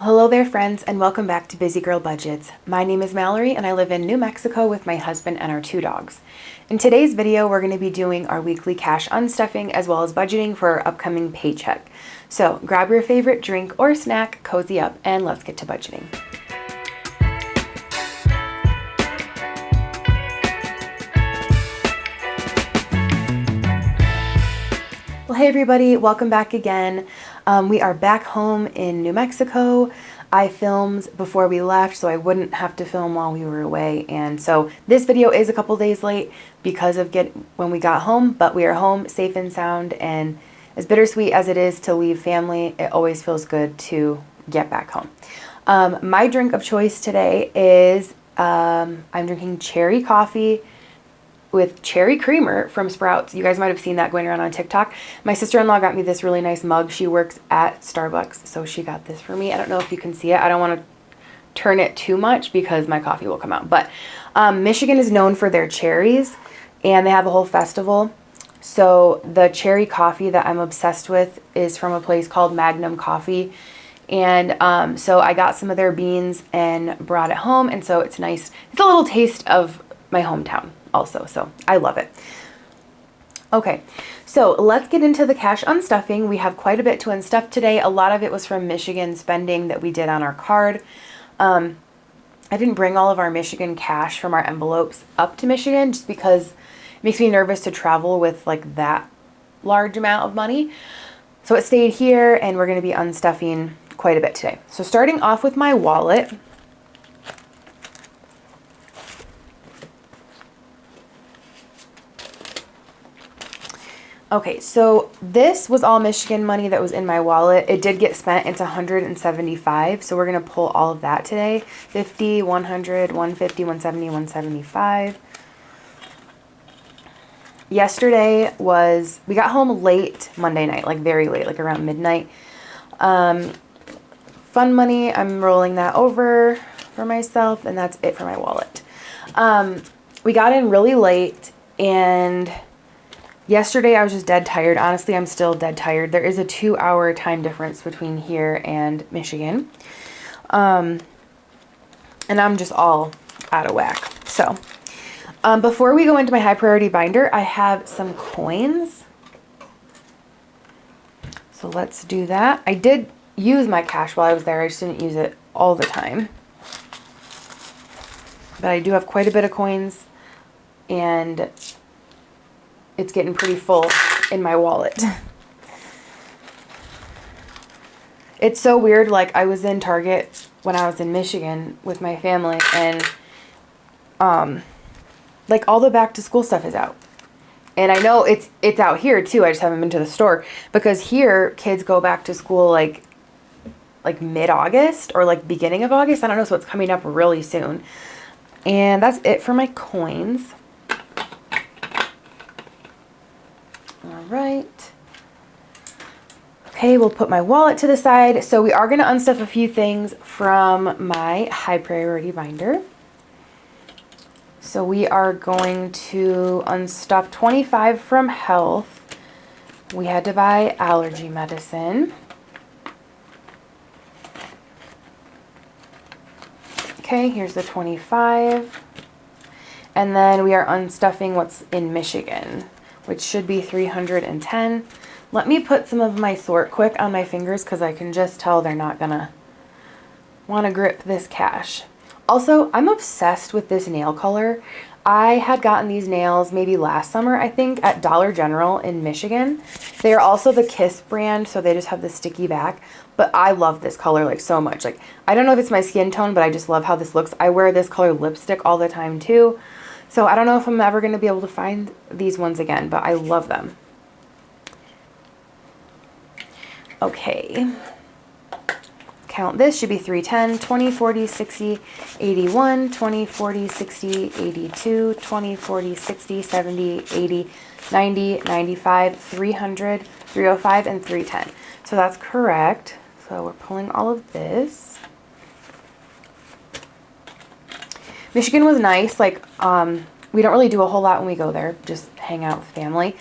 Hello there, friends, and welcome back to Busy Girl Budgets. My name is Mallory, and I live in New Mexico with my husband and our 2 dogs. In today's video, we're going to be doing our weekly cash unstuffing as well as budgeting for our upcoming paycheck. So grab your favorite drink or snack, cozy up, and let's get to budgeting. Well, hey everybody, welcome back again. We are back home in New Mexico. I filmed before we left so I wouldn't have to film while we were away, and so this video is a couple days late because of when we got home, but we are home safe and sound, and as bittersweet as it is to leave family, it always feels good to get back home. My drink of choice today is I'm drinking cherry coffee with cherry creamer from Sprouts. You guys might have seen that going around on TikTok. My sister-in-law got me this really nice mug. She works at Starbucks, so she got this for me. I don't know if you can see it. I don't want to turn it too much because my coffee will come out. But Michigan is known for their cherries, and they have a whole festival. So the cherry coffee that I'm obsessed with is from a place called Magnum Coffee. And so I got some of their beans and brought it home, and so it's nice. It's a little taste of my hometown also, so I love it. Okay, so let's get into the cash unstuffing. We have quite a bit to unstuff today. A lot of it was from Michigan spending that we did on our card. I didn't bring all of our Michigan cash from our envelopes up to Michigan just because it makes me nervous to travel with like that large amount of money. So it stayed here, and we're going to be unstuffing quite a bit today. So starting off with my wallet. Okay, so this was all Michigan money that was in my wallet. It did get spent. It's $175, so we're going to pull all of that today. 50, 100, 150, 170, 175. Yesterday we got home late Monday night, like very late, like around midnight. Fun money, I'm rolling that over for myself, and that's it for my wallet. We got in really late, and yesterday I was just dead tired. Honestly, I'm still dead tired. There is a 2-hour time difference between here and Michigan. And I'm just all out of whack. So, before we go into my high priority binder, I have some coins. So let's do that. I did use my cash while I was there. I just didn't use it all the time. But I do have quite a bit of coins, and it's getting pretty full in my wallet. It's so weird. Like, I was in Target when I was in Michigan with my family, and like all the back to school stuff is out. And I know it's out here too. I just haven't been to the store because here kids go back to school like mid-August or like beginning of August. I don't know, so it's coming up really soon. And that's it for my coins. All right. Okay, we'll put my wallet to the side. So we are going to unstuff a few things from my high priority binder. So we are going to unstuff 25 from health. We had to buy allergy medicine. Okay, here's the 25. And then we are unstuffing what's in Michigan, which should be 310. Let me put some of my sort quick on my fingers because I can just tell they're not gonna want to grip this cash. Also, I'm obsessed with this nail color. I had gotten these nails maybe last summer, I think, at Dollar General in Michigan. They are also the Kiss brand, so they just have the sticky back. But I love this color like so much. Like, I don't know if it's my skin tone, but I just love how this looks. I wear this color lipstick all the time too. So I don't know if I'm ever going to be able to find these ones again, but I love them. Okay. Count this, should be 310, 20, 40, 60, 81, 20, 40, 60, 82, 20, 40, 60, 70, 80, 90, 95, 300, 305, and 310. So that's correct. So we're pulling all of this. Michigan was nice. Like, we don't really do a whole lot when we go there, just hang out with family.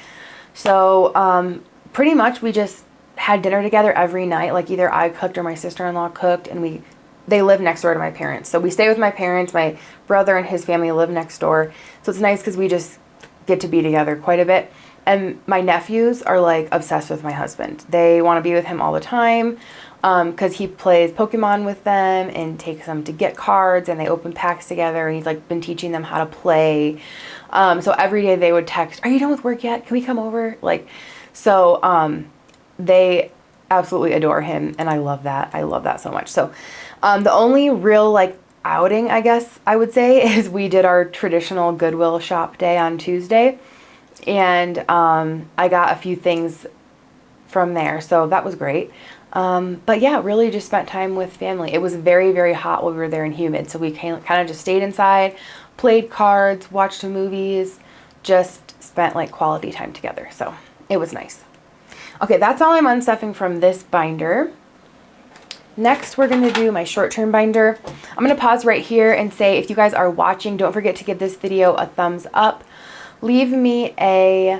So pretty much we just had dinner together every night. Like either I cooked or my sister-in-law cooked, and they live next door to my parents. So we stay with my parents. My brother and his family live next door. So it's nice because we just get to be together quite a bit. And my nephews are like obsessed with my husband. They want to be with him all the time because he plays Pokemon with them and takes them to get cards, and they open packs together, and he's like been teaching them how to play. So every day they would text, "Are you done with work yet? Can we come over?" They absolutely adore him, and I love that. I love that so much. So the only real like outing, I guess I would say, is we did our traditional Goodwill shop day on Tuesday, and I got a few things from there, so that was great. But yeah, really just spent time with family. It was very, very hot while we were there and humid, so we kind of just stayed inside, played cards, watched movies, just spent like quality time together. So it was nice. Okay, that's all I'm unstuffing from this binder. Next, we're going to do my short-term binder. I'm going to pause right here and say, if you guys are watching, don't forget to give this video a thumbs up. Leave me a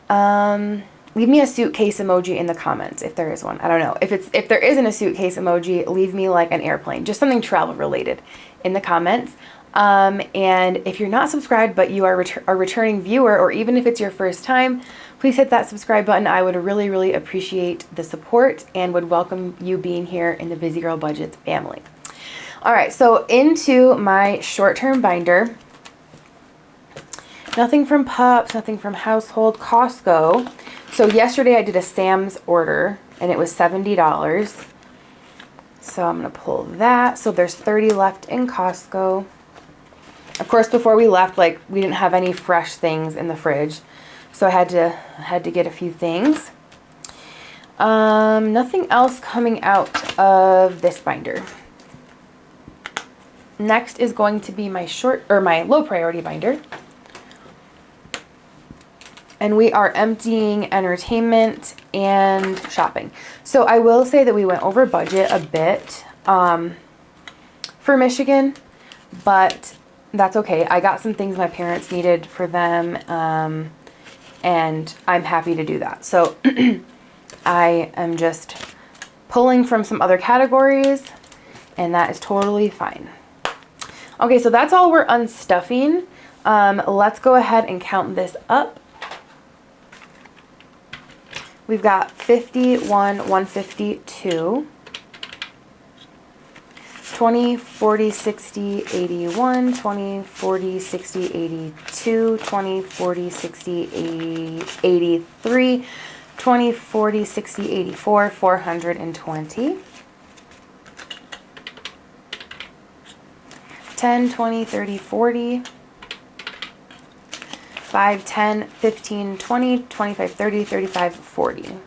suitcase emoji in the comments if there is one. I don't know. If there isn't a suitcase emoji, leave me like an airplane, just something travel related in the comments. And if you're not subscribed but you are a returning viewer, or even if it's your first time, please hit that subscribe button. I would really, really appreciate the support and would welcome you being here in the Busy Girl Budgets family. All right, so into my short-term binder. Nothing from Pups, nothing from Household, Costco. So yesterday I did a Sam's order and it was $70. So I'm going to pull that. So there's 30 left in Costco. Of course, before we left, like we didn't have any fresh things in the fridge. So I had to get a few things. Nothing else coming out of this binder. Next is going to be my my low priority binder. And we are emptying entertainment and shopping. So I will say that we went over budget a bit for Michigan, but that's okay. I got some things my parents needed for them, and I'm happy to do that. So I am just pulling from some other categories, and that is totally fine. Okay, so that's all we're unstuffing. Let's go ahead and count this up. We've got 51, 152, 20, 40, 60, 81, 20, 40, 60, 82, 20, 40, 60, 83, 20, 40, 60, 84, 420, 10, 20, 30, 40, 5, 10, 15, 20, 25, 30, 35, 40.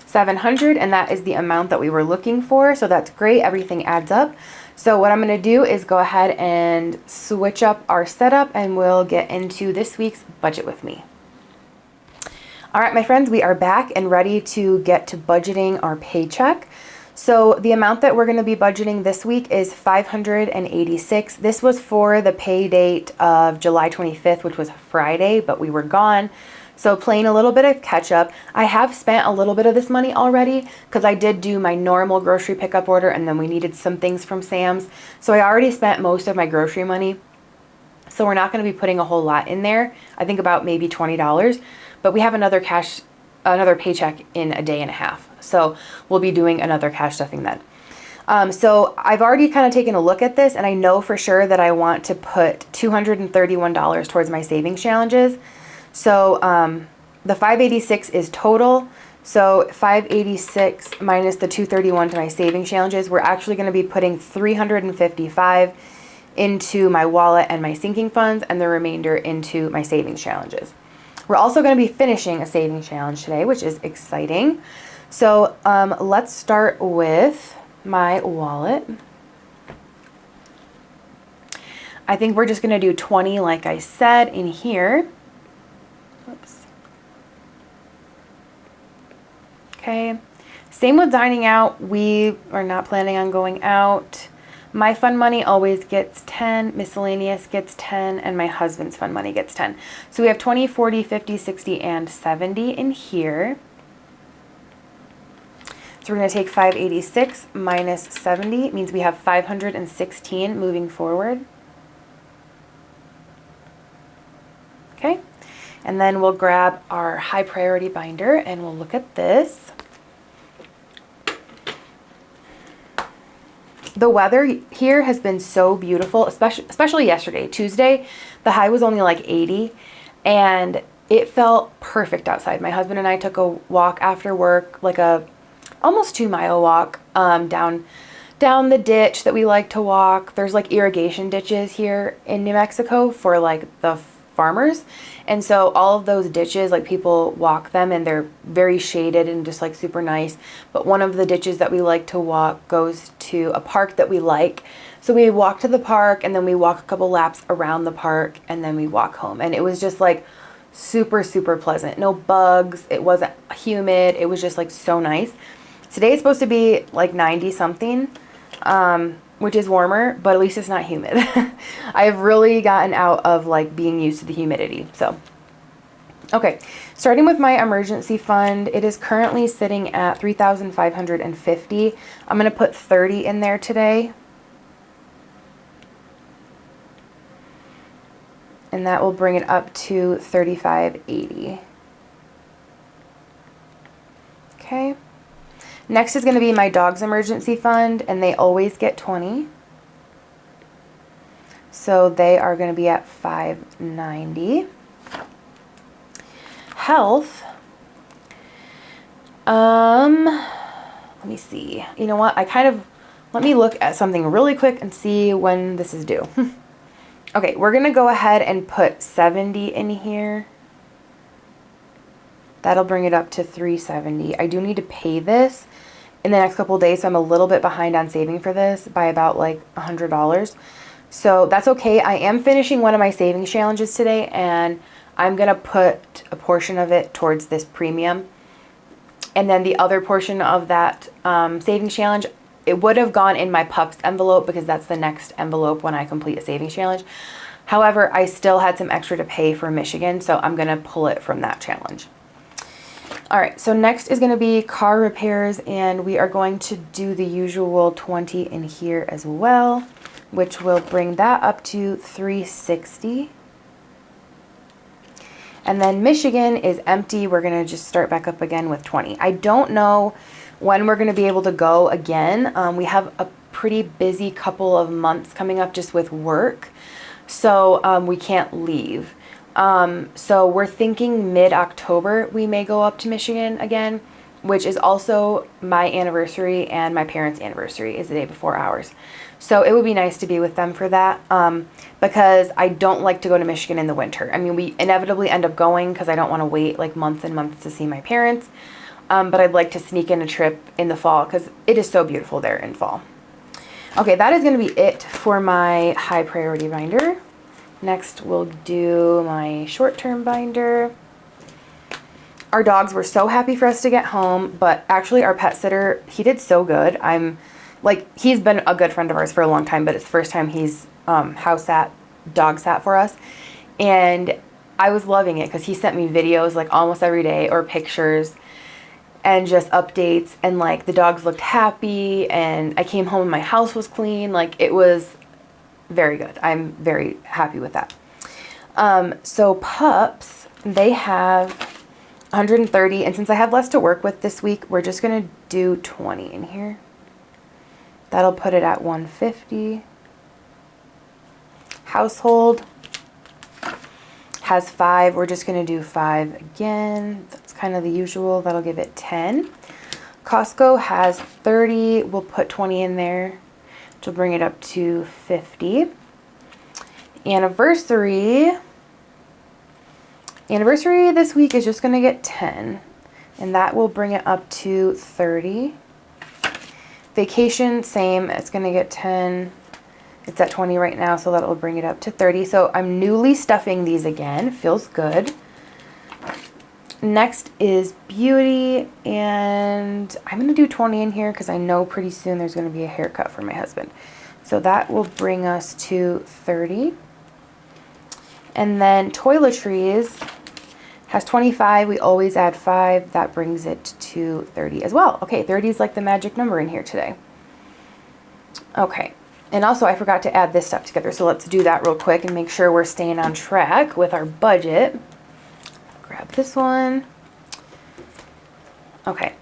700, and that is the amount that we were looking for, so that's great. Everything adds up. So what I'm going to do is go ahead and switch up our setup, and we'll get into this week's budget with me. All right, my friends, we are back and ready to get to budgeting our paycheck. So the amount that we're going to be budgeting this week is $586. This was for the pay date of July 25th, which was Friday, but we were gone. So playing a little bit of catch up. I have spent a little bit of this money already because I did do my normal grocery pickup order, and then we needed some things from Sam's. So I already spent most of my grocery money. So we're not going to be putting a whole lot in there. I think about maybe $20, but we have another paycheck in a day and a half. So we'll be doing another cash stuffing then. So I've already kind of taken a look at this, and I know for sure that I want to put $231 towards my savings challenges. So the 586 is total. So 586 minus the 231 to my savings challenges, we're actually going to be putting 355 into my wallet and my sinking funds, and the remainder into my savings challenges. We're also going to be finishing a savings challenge today, which is exciting. So let's start with my wallet. I think we're just going to do 20 like I said in here. Oops. Okay. Same with dining out. We are not planning on going out. My fun money always gets 10, miscellaneous gets 10, and my husband's fun money gets 10. So we have 20, 40, 50, 60, and 70 in here. So we're going to take 586 minus 70. It means we have 516 moving forward. Okay. And then we'll grab our high priority binder and we'll look at this. The weather here has been so beautiful, especially yesterday, Tuesday. The high was only like 80 and it felt perfect outside. My husband and I took a walk after work, like a almost 2-mile walk down the ditch that we like to walk. There's like irrigation ditches here in New Mexico for like the farmers. And so all of those ditches, like people walk them and they're very shaded and just like super nice. But one of the ditches that we like to walk goes to a park that we like. So we walk to the park and then we walk a couple laps around the park and then we walk home. And it was just like super, super pleasant. No bugs. It wasn't humid. It was just like so nice. Today it's supposed to be like 90 something. Which is warmer, but at least it's not humid. I've really gotten out of like being used to the humidity. So, okay, starting with my emergency fund, it is currently sitting at $3,550. I'm going to put 30 in there today. And that will bring it up to $3,580. Okay. Next is going to be my dog's emergency fund, and they always get 20. So they are going to be at $590. Health. Let me see. You know what? Let me look at something really quick and see when this is due. Okay, we're going to go ahead and put 70 in here. That'll bring it up to $370. I do need to pay this in the next couple of days, so I'm a little bit behind on saving for this by about like $100. So that's okay. I am finishing one of my savings challenges today, and I'm going to put a portion of it towards this premium. And then the other portion of that savings challenge, it would have gone in my pups envelope because that's the next envelope when I complete a savings challenge. However, I still had some extra to pay for Michigan, so I'm going to pull it from that challenge. All right, so next is going to be car repairs, and we are going to do the usual 20 in here as well, which will bring that up to $360. And then Michigan is empty. We're going to just start back up again with 20. I don't know when we're going to be able to go again. We have a pretty busy couple of months coming up just with work, so we can't leave. So we're thinking mid-October we may go up to Michigan again, which is also my anniversary and my parents' anniversary is the day before ours. So it would be nice to be with them for that, because I don't like to go to Michigan in the winter. I mean, we inevitably end up going because I don't want to wait like months and months to see my parents, but I'd like to sneak in a trip in the fall because it is so beautiful there in fall. Okay, that is going to be it for my high priority binder. Next, we'll do my short-term binder. Our dogs were so happy for us to get home, but actually our pet sitter, he did so good. He's been a good friend of ours for a long time, but it's the first time he's dog sat for us. And I was loving it because he sent me videos like almost every day or pictures and just updates. And like the dogs looked happy and I came home and my house was clean. Like it was very good. I'm very happy with that. So pups, they have 130. And since I have less to work with this week, we're just going to do 20 in here. That'll put it at 150. Household has 5. We're just going to do 5 again. That's kind of the usual. That'll give it 10. Costco has 30. We'll put 20 in there to bring it up to 50. Anniversary this week is just going to get 10. And that will bring it up to 30. Vacation, same. It's going to get 10. It's at 20 right now, so that will bring it up to 30. So I'm newly stuffing these again. Feels good. Next is beauty, and I'm going to do 20 in here because I know pretty soon there's going to be a haircut for my husband. So that will bring us to 30. And then toiletries has 25. We always add 5. That brings it to 30 as well. Okay, 30 is like the magic number in here today. Okay, and also I forgot to add this stuff together, so let's do that real quick and make sure we're staying on track with our budget. Grab this one. Okay,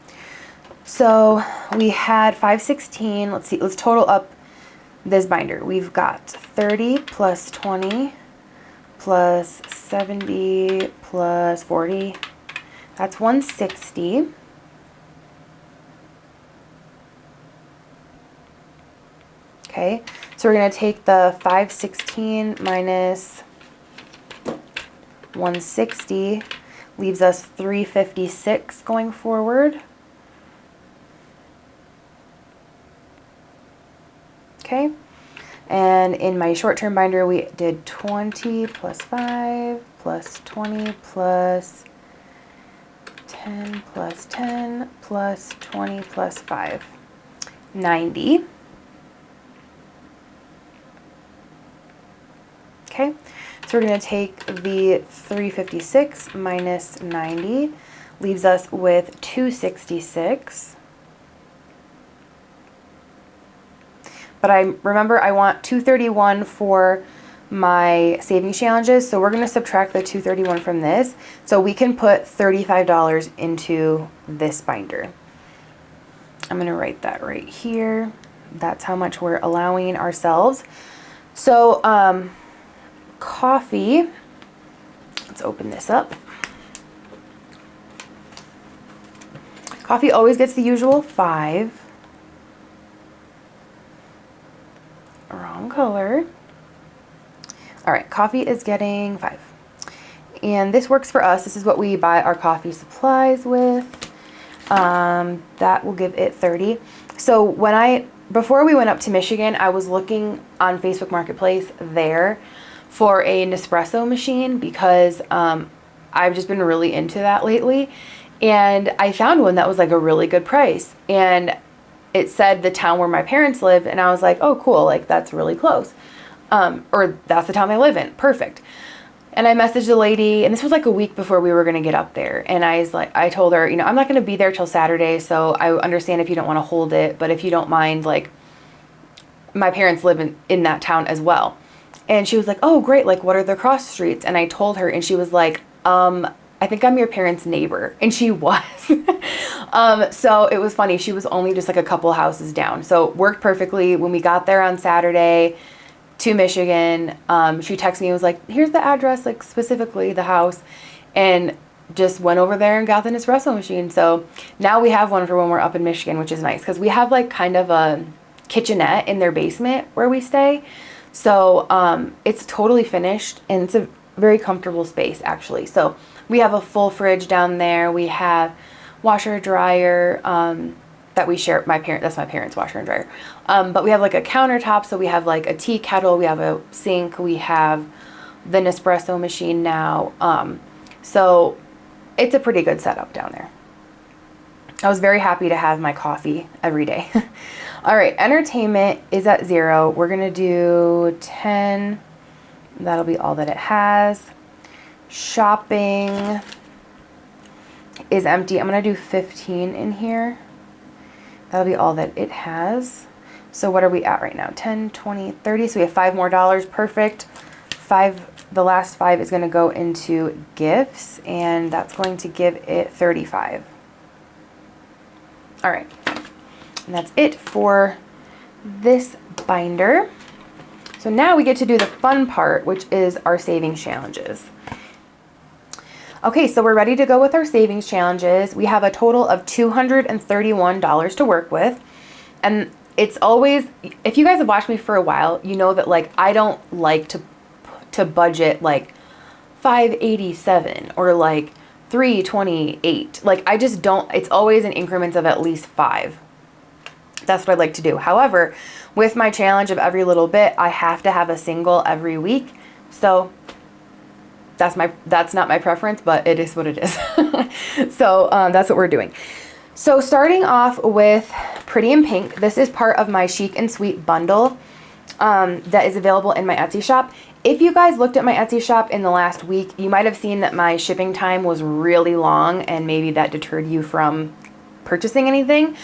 so we had 516. Let's see, let's total up this binder. We've got 30 plus 20 plus 70 plus 40. That's 160. Okay, so we're going to take the 516 minus 160, leaves us 356 going forward. Okay, and in my short-term binder, we did 20 plus 5 plus 20 plus 10 plus 10 plus 20 plus 5, 90. Okay, so we're going to take the 356 minus 90, leaves us with 266. But remember I want 231 for my savings challenges, so we're going to subtract the 231 from this, so we can put $35 into this binder. I'm going to write that right here. That's how much we're allowing ourselves. So, coffee, let's open this up. Coffee always gets the usual 5. Wrong color. All right, coffee is getting 5. And this works for us. This is what we buy our coffee supplies with. That will give it 30. So before we went up to Michigan, I was looking on Facebook Marketplace there for a Nespresso machine because I've just been really into that lately. And I found one that was like a really good price. And it said the town where my parents lived, and I was like, oh, cool, like that's really close. Or that's the town they live in. Perfect. And I messaged the lady, and this was like a week before we were going to get up there. And I told her, I'm not going to be there till Saturday, so I understand if you don't want to hold it, but if you don't mind, like, my parents live in that town as well. And she was like, oh, great, like, what are the cross streets? And I told her, and she was like, I think I'm your parents' neighbor. And she was. So it was funny. She was only just like a couple houses down. So it worked perfectly. When we got there on Saturday to Michigan, she texted me and was like, here's the address, like specifically the house. And just went over there and got the Nespresso machine. So now we have one for when we're up in Michigan, which is nice. Because we have like kind of a kitchenette in their basement where we stay. So it's totally finished. And it's a very comfortable space, actually. So we have a full fridge down there. We have washer, dryer, that we share. That's my parents' washer and dryer. But we have like a countertop. So we have like a tea kettle. We have a sink. We have the Nespresso machine now. So it's a pretty good setup down there. I was very happy to have my coffee every day. All right. Entertainment is at 0. We're going to do 10. That'll be all that it has. Shopping is empty. I'm going to do 15 in here. That'll be all that it has. So what are we at right now? 10, 20, 30. So we have $5 more. Perfect. The last 5 is going to go into gifts, and that's going to give it 35. All right. And that's it for this binder. So now we get to do the fun part, which is our savings challenges. Okay, so we're ready to go with our savings challenges. We have a total of $231 to work with. And it's always, if you guys have watched me for a while, you know that like I don't like to budget like 587 or like 328. Like I just don't, it's always in increments of at least 5. That's what I like to do. However, with my challenge of every little bit, I have to have a single every week. So that's not my preference, but it is what it is. So that's what we're doing. So starting off with Pretty in Pink, this is part of my Chic and Sweet bundle that is available in my Etsy shop. If you guys looked at my Etsy shop in the last week, you might have seen that my shipping time was really long, and maybe that deterred you from purchasing anything.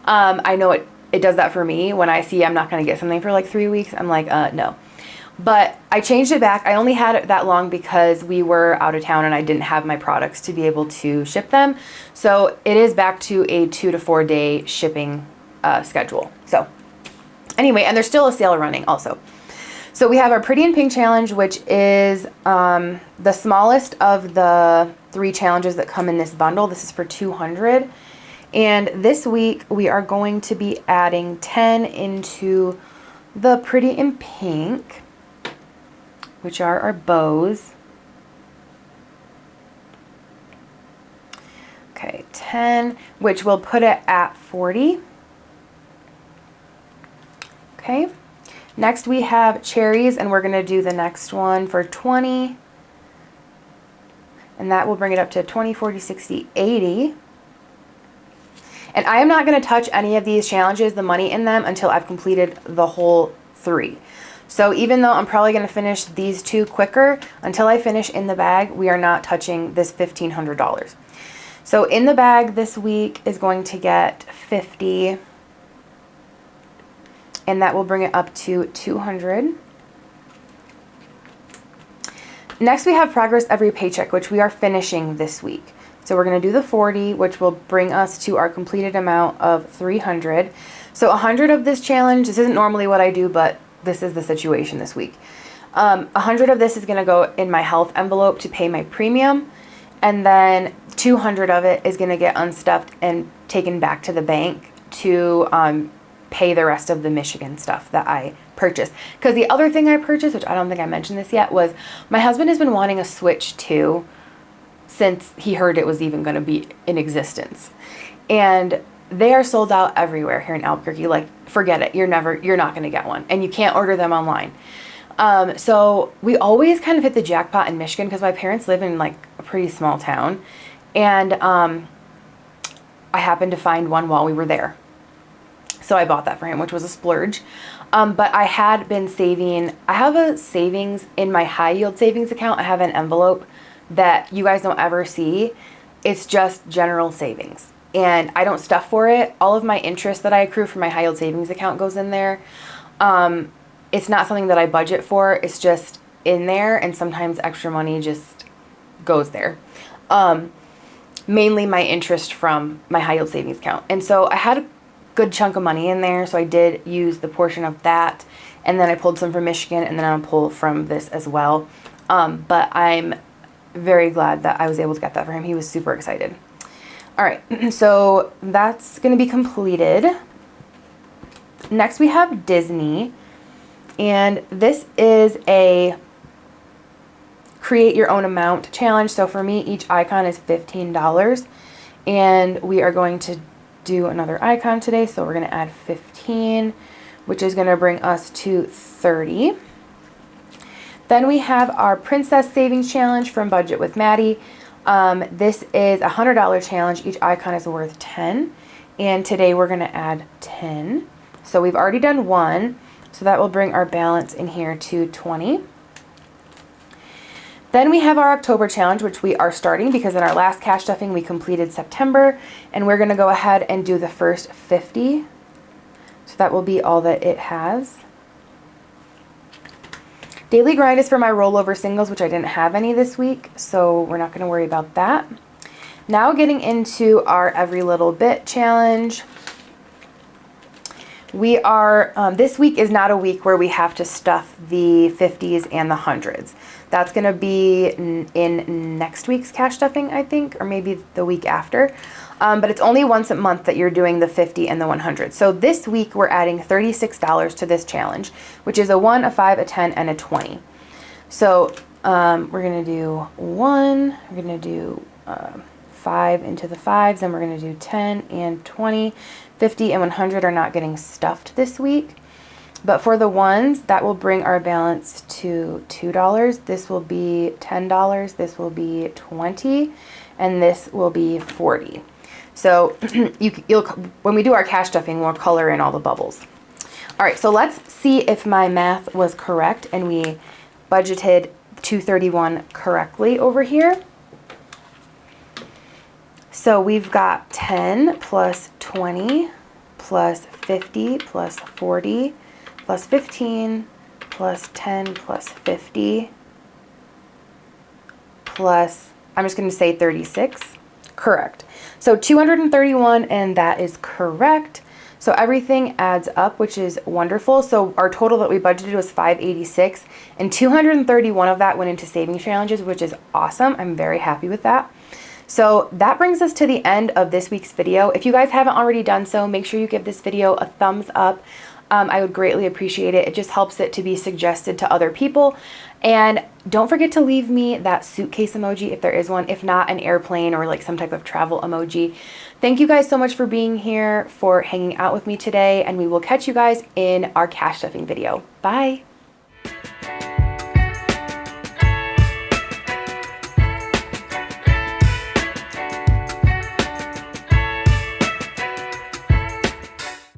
I know it does that for me. When I see I'm not going to get something for like 3 weeks, I'm like, no. But I changed it back. I only had it that long because we were out of town and I didn't have my products to be able to ship them. So it is back to a 2 to 4 day shipping schedule. So anyway, and there's still a sale running also. So we have our Pretty in Pink challenge, which is the smallest of the 3 challenges that come in this bundle. This is for 200. And this week we are going to be adding 10 into the Pretty in Pink, which are our bows. Okay, 10, which will put it at 40. Okay, next we have cherries, and we're going to do the next one for 20. And that will bring it up to 20, 40, 60, 80. And I am not going to touch any of these challenges, the money in them, until I've completed the whole 3. So even though I'm probably going to finish these 2 quicker, until I finish in the bag, we are not touching this $1,500. So in the bag this week is going to get 50, and that will bring it up to 200. Next we have Progress Every Paycheck, which we are finishing this week. So we're going to do the 40, which will bring us to our completed amount of 300. So 100 of this challenge, this isn't normally what I do, but this is the situation this week. 100 of this is going to go in my health envelope to pay my premium. And then 200 of it is going to get unstuffed and taken back to the bank to pay the rest of the Michigan stuff that I purchased. Because the other thing I purchased, which I don't think I mentioned this yet, was my husband has been wanting a Switch 2 since he heard it was even going to be in existence. And they are sold out everywhere here in Albuquerque. Like, forget it. You're not going to get one. And you can't order them online. So we always kind of hit the jackpot in Michigan because my parents live in like a pretty small town. And I happened to find one while we were there. So I bought that for him, which was a splurge. But I had been saving. I have a savings in my high yield savings account. I have an envelope that you guys don't ever see. It's just general savings. And I don't stuff for it. All of my interest that I accrue from my high yield savings account goes in there. It's not something that I budget for. It's just in there, and sometimes extra money just goes there. Mainly my interest from my high yield savings account. And so I had a good chunk of money in there, so I did use the portion of that. And then I pulled some from Michigan, and then I'll pull from this as well. But I'm very glad that I was able to get that for him. He was super excited. All right, so that's going to be completed. Next we have Disney, and this is a create your own amount challenge. So for me, each icon is $15, and we are going to do another icon today. So we're going to add 15, which is going to bring us to 30. Then we have our Princess Savings Challenge from Budget with Maddie. This is a $100 challenge. Each icon is worth 10. And today we're going to add 10. So we've already done 1. So that will bring our balance in here to 20. Then we have our October challenge, which we are starting because in our last cash stuffing we completed September. And we're going to go ahead and do the first 50. So that will be all that it has. Daily Grind is for my rollover singles, which I didn't have any this week, so we're not going to worry about that. Now getting into our Every Little Bit challenge. We are, this week is not a week where we have to stuff the 50s and the 100s. That's going to be in next week's cash stuffing, I think, or maybe the week after. But it's only once a month that you're doing the 50 and the 100. So this week we're adding $36 to this challenge, which is a 1, a 5, a 10, and a 20. So we're going to do 1, we're going to do 5 into the 5s, and we're going to do 10 and 20. 50 and 100 are not getting stuffed this week. But for the ones, that will bring our balance to $2. This will be $10. This will be $20. And this will be $40. So when we do our cash stuffing, we'll color in all the bubbles. All right, so let's see if my math was correct and we budgeted 231 correctly over here. So we've got 10 plus 20 plus 50 plus 40 plus 15 plus 10 plus 50 plus, I'm just going to say 36. Correct. So 231, and that is correct. So everything adds up, which is wonderful. So our total that we budgeted was 586, and 231 of that went into savings challenges, which is awesome. I'm very happy with that. So that brings us to the end of this week's video. If you guys haven't already done so, make sure you give this video a thumbs up. I would greatly appreciate it. It just helps it to be suggested to other people. And don't forget to leave me that suitcase emoji if there is one. If not, an airplane or like some type of travel emoji. Thank you guys so much for being here, for hanging out with me today, and we will catch you guys in our cash stuffing video. Bye.